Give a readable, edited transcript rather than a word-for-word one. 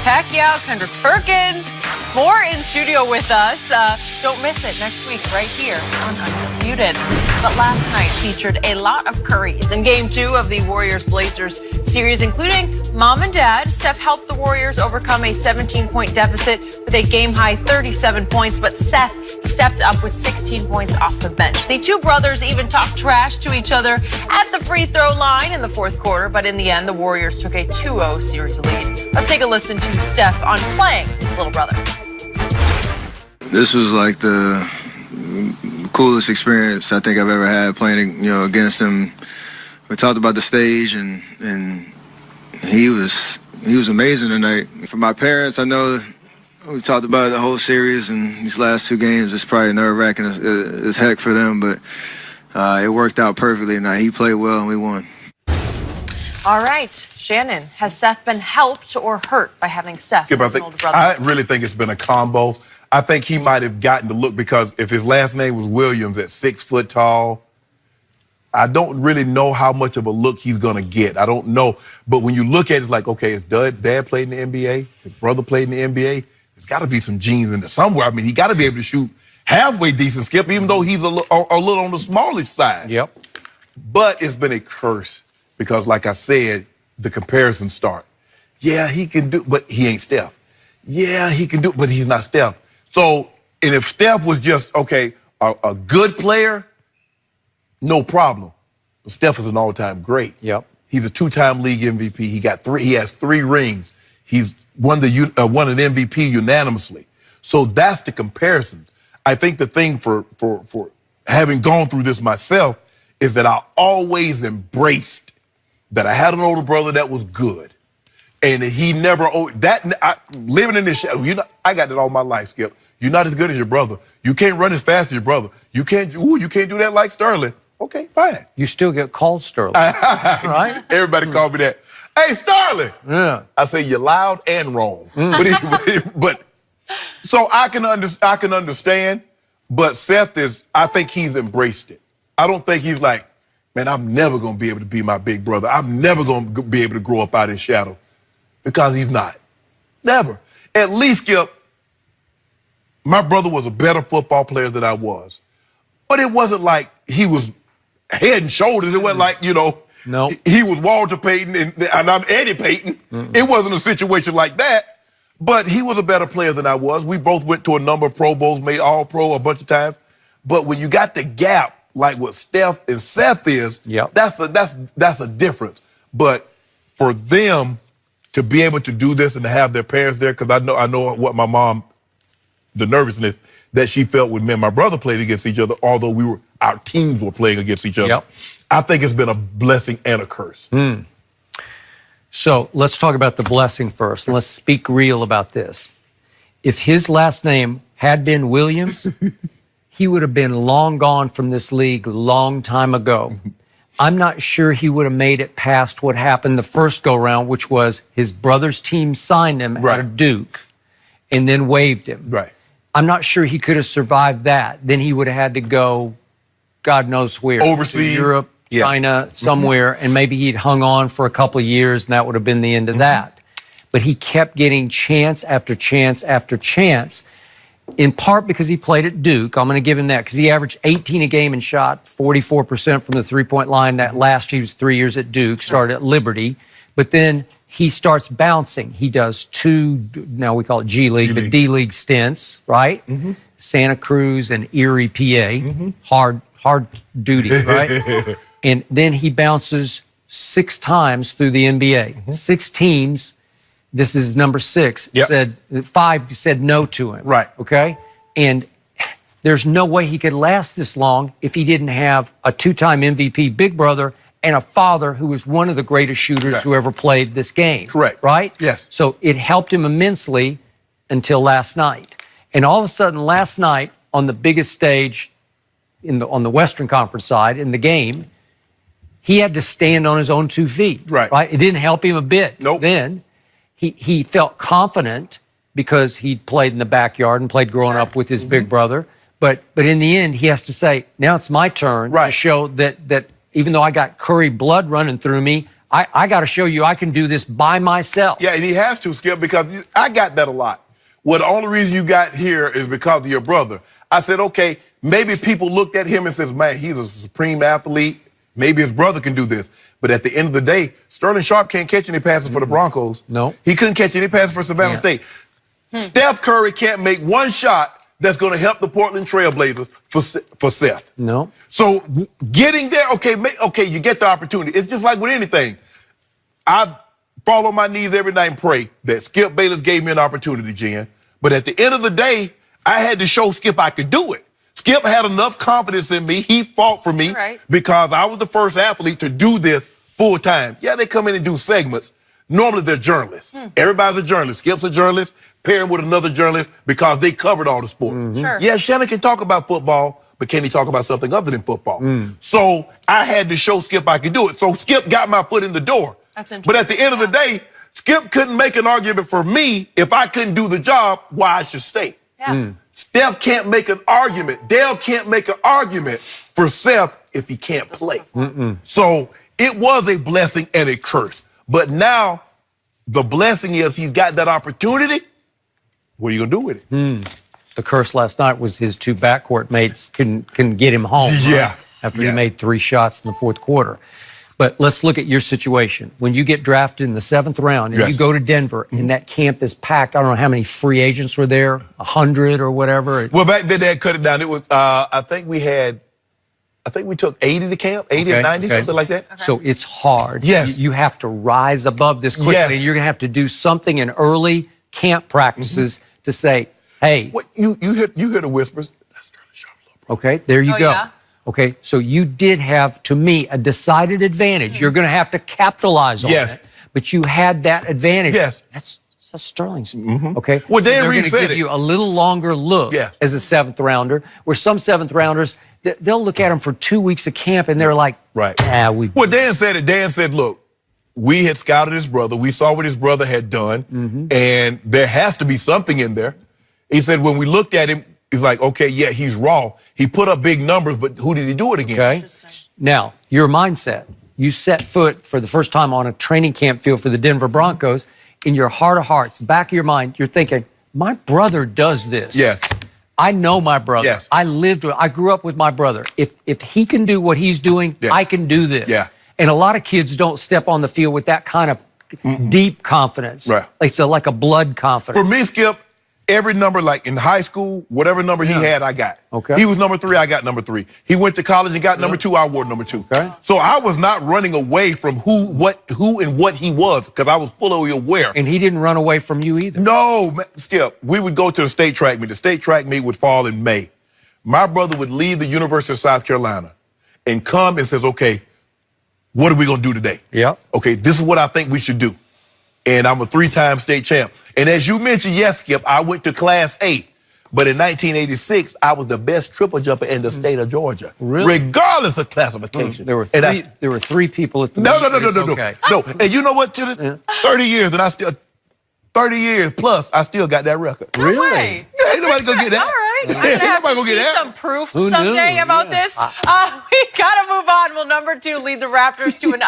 Pacquiao, Kendrick Perkins. More in studio with us. Don't miss it next week right here on Undisputed. But last night featured a lot of curries in Game 2 of the Warriors-Blazers series, including Mom and Dad. Steph helped the Warriors overcome a 17-point deficit with a game-high 37 points, but Seth stepped up with 16 points off the bench. The two brothers even talked trash to each other at the free throw line in the fourth quarter, but in the end, the Warriors took a 2-0 series lead. Let's take a listen to Steph on playing his little brother. This was like the coolest experience I think I've ever had playing, against him. We talked about the stage, and he was amazing tonight. For my parents, I know we talked about it the whole series, and these last two games, it's probably nerve-wracking as heck for them, but it worked out perfectly tonight. He played well, and we won. All right, Shannon, has Seth been helped or hurt by having Seth as an older brother? I really think it's been a combo. I think he might have gotten the look because if his last name was Williams at 6 foot tall, I don't really know how much of a look he's going to get. I don't know. But when you look at it, it's like, okay, his dad played in the NBA, his brother played in the NBA. There's got to be some genes in there somewhere. I mean, he got to be able to shoot halfway decent, Skip, even though he's a little on the smallish side. Yep. But it's been a curse because, like I said, the comparisons start. Yeah, he can do, but he ain't Steph. Yeah, he can do, but he's not Steph. So, and if Steph was just, okay, a good player, no problem. But Steph is an all-time great. Yep. He's a two-time league MVP. He has 3 rings. He's won an MVP unanimously. So that's the comparison. I think the thing for having gone through this myself is that I always embraced that I had an older brother that was good. And he never, living in this shadow, I got that all my life, Skip. You're not as good as your brother. You can't run as fast as your brother. You can't do that like Sterling. Okay, fine. You still get called Sterling, right? Everybody called me that. Hey, Sterling. Yeah. I say you're loud and wrong. But so I can understand. But Seth I think he's embraced it. I don't think he's like, man, I'm never gonna be able to be my big brother. I'm never gonna be able to grow up out of his shadow, because he's not. Never. At least, Skip, my brother was a better football player than I was. But it wasn't like he was head and shoulders. It wasn't like, no. He was Walter Payton and I'm Eddie Payton. It wasn't a situation like that. But he was a better player than I was. We both went to a number of Pro Bowls, made All-Pro a bunch of times. But when you got the gap, like what Steph and Seth is, yep, that's a difference. But for them to be able to do this and to have their parents there, because I know what my mom, the nervousness that she felt when me and my brother played against each other, although our teams were playing against each other. Yep. I think it's been a blessing and a curse. So let's talk about the blessing first, and let's speak real about this. If his last name had been Williams, he would have been long gone from this league long time ago. I'm not sure he would have made it past what happened the first go-round, which was his brother's team signed him out of Duke and then waived him. Right. I'm not sure he could have survived that. Then he would have had to go, God knows where. Overseas. To Europe, China, somewhere, and maybe he'd hung on for a couple of years, and that would have been the end of that. But he kept getting chance after chance after chance, in part because he played at Duke. I'm going to give him that, because he averaged 18 a game and shot 44% from the three-point line. That last, he was 3 years at Duke, started at Liberty. But then he starts bouncing. He does 2, now we call it G League, but D League stints, right? Santa Cruz and Erie, PA. Hard duty, right? And then he bounces 6 times through the NBA. 6 teams. This is number 6. Said 5 said no to him. Right. Okay? And there's no way he could last this long if he didn't have a 2-time MVP big brother and a father who was one of the greatest shooters who ever played this game. Correct. Right? Yes. So it helped him immensely until last night. And all of a sudden, last night, on the biggest stage on the Western Conference side in the game, he had to stand on his own 2 feet. Right? It didn't help him a bit. Nope. Then he felt confident because he'd played in the backyard and played growing up with his big brother. But in the end, he has to say, now it's my turn to show that even though I got Curry blood running through me, I got to show you I can do this by myself. Yeah, and he has to, Skip, because I got that a lot. Well, the only reason you got here is because of your brother. I said, okay, maybe people looked at him and says, man, he's a supreme athlete. Maybe his brother can do this. But at the end of the day, Sterling Sharp can't catch any passes for the Broncos. No. He couldn't catch any passes for Savannah State. Steph Curry can't make one shot that's going to help the Portland Trailblazers for Seth. No. So getting there, okay, you get the opportunity. It's just like with anything. I fall on my knees every night and pray that Skip Bayless gave me an opportunity, Jen. But at the end of the day, I had to show Skip I could do it. Skip had enough confidence in me. He fought for me because I was the first athlete to do this full time. Yeah, they come in and do segments. Normally, they're journalists. Everybody's a journalist. Skip's a journalist, pairing with another journalist because they covered all the sport. Sure. Yeah, Shannon can talk about football, but can he talk about something other than football? So I had to show Skip I could do it. So Skip got my foot in the door. That's interesting. But at the end of the day, Skip couldn't make an argument for me if I couldn't do the job why I should stay. Yeah. Steph can't make an argument. Dale can't make an argument for Seth if he can't play. So it was a blessing and a curse. But now the blessing is he's got that opportunity. What are you going to do with it? The curse last night was his two backcourt mates couldn't get him home. Yeah. Right? After he made 3 shots in the fourth quarter. But let's look at your situation. When you get drafted in the 7th round and you go to Denver and that camp is packed, I don't know how many free agents were there, 100 or whatever. Well, back then they had cut it down. It was, I think we took 80 to camp, 80 or 90, something like that. So it's hard. Yes. You have to rise above this quickly. Yes. You're going to have to do something in early camp practices to say, hey. What you hear the whispers. That's Sterling Sharp's little brother. Okay, there you go. Yeah? Okay, so you did have, to me, a decided advantage. You're going to have to capitalize on it, but you had that advantage. Yes. That's Sterling's. Okay. Well, So Dan they're Reed going to said give it. you a little longer look as a 7th rounder, where some 7th rounders, they'll look at them for 2 weeks of camp and they're like, Right. Well, Dan said it. Dan said, look, we had scouted his brother. We saw what his brother had done, and there has to be something in there. He said, when we looked at him, he's like, okay, yeah, he's raw. He put up big numbers, but who did he do it against? Okay. Now, your mindset. You set foot for the first time on a training camp field for the Denver Broncos. In your heart of hearts, back of your mind, you're thinking, my brother does this. Yes. I know my brother. Yes. I grew up with my brother. If he can do what he's doing, I can do this. Yeah. And a lot of kids don't step on the field with that kind of deep confidence. Right. It's like a blood confidence. For me, Skip, every number, like in high school, whatever number he had, I got. Okay. He was number 3, I got number 3. He went to college and got number 2, I wore number 2. Okay. So I was not running away from who and what he was, because I was fully aware. And he didn't run away from you either. No, man, Skip, we would go to the state track meet. The state track meet would fall in May. My brother would leave the University of South Carolina and come and says, okay, what are we going to do today? Yep. Okay, this is what I think we should do. And I'm a 3-time state champ. And as you mentioned, yes, Skip, I went to Class 8. But in 1986, I was the best triple jumper in the state of Georgia. Really? Regardless of classification. There were three people at the No. Okay. No, and you know what? 30 years, and 30 years plus, I still got that record. No way. Yeah, ain't nobody gonna get that. All right. I'm Ain't gonna have nobody to gonna get see that. some proof Who someday knew? about Yeah. this. We gotta move on. Will number 2 lead the Raptors to an